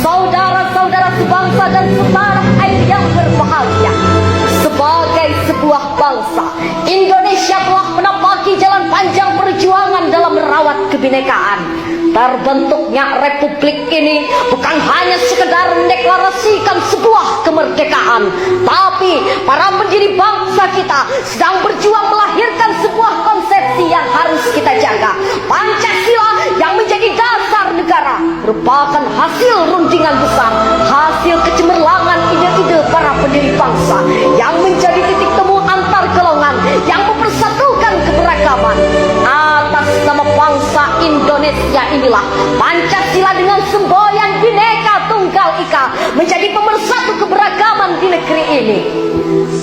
saudara-saudara sebangsa dan setanah air yang berbahagia. Sebagai sebuah bangsa, Indonesia telah menapaki jalan panjang perjuangan dalam merawat kebinekaan. Terbentuknya republik ini bukan hanya sekedar mendeklarasikan sebuah kemerdekaan, tapi para pendiri bangsa kita sedang berjuang melahirkan sebuah konsepsi yang harus kita jaga. Pancasila yang menjadi dasar negara merupakan hasil rundingan besar, hasil kecemerlangan ide-ide para pendiri bangsa yang menjadi titik temu antar golongan yang mempersatukan keberagaman. Atas nama bangsa Indonesia inilah Pancasila dengan semboyan Bhinneka Tunggal Ika menjadi pemersatu keberagaman di negeri ini.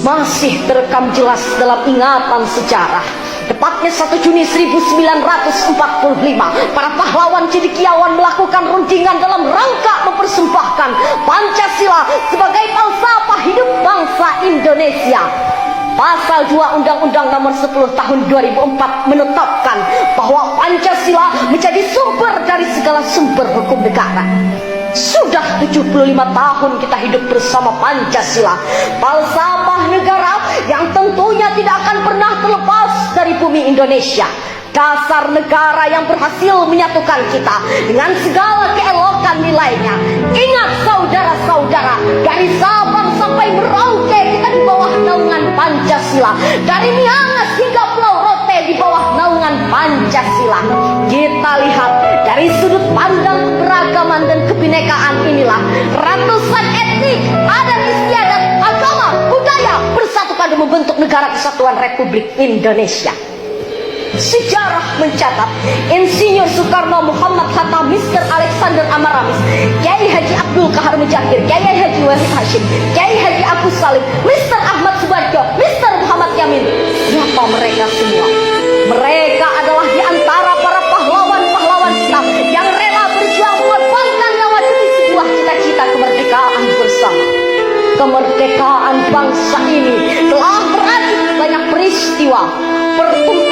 Masih terekam jelas dalam ingatan sejarah. Tepatnya 1 Juni 1945, para pahlawan cendekiawan melakukan rundingan dalam rangka mempersembahkan Pancasila sebagai falsafah hidup bangsa Indonesia. Pasal 2 Undang-Undang Nomor 10 Tahun 2004 menetapkan bahwa Pancasila menjadi sumber dari segala sumber hukum negara. Sudah 75 tahun kita hidup bersama Pancasila, falsafah negara yang tentunya tidak akan pernah terlepas dari bumi Indonesia. Dasar negara yang berhasil menyatukan kita dengan segala keelokan nilainya. Ingat saudara-saudara, dari Sabang sampai Merauke kita di bawah naungan Pancasila. Dari Miangas hingga Pulau Rote di bawah naungan Pancasila. Kita lihat dari sudut pandang keberagaman dan kebinekaan inilah ratusan etnik, adat istiadat, agama, budaya bersatu pada membentuk negara kesatuan Republik Indonesia. Sejarah mencatat Insinyur Soekarno, Muhammad Hatta, Mr. Alexander Amaramis, Kiai Haji Abdul Kahar Mujahir, Kiai Haji Wahid Hashim, Kiai Haji Agus Salim, Mr. Ahmad Subarjo, Mr. Muhammad Yamin. Siapa mereka semua? Mereka adalah di antara para pahlawan-pahlawan kita yang rela berjuang mengorbankan nyawa demi sebuah cita-cita kemerdekaan bersama. Kemerdekaan bangsa ini telah merajut banyak peristiwa, pertumbuhan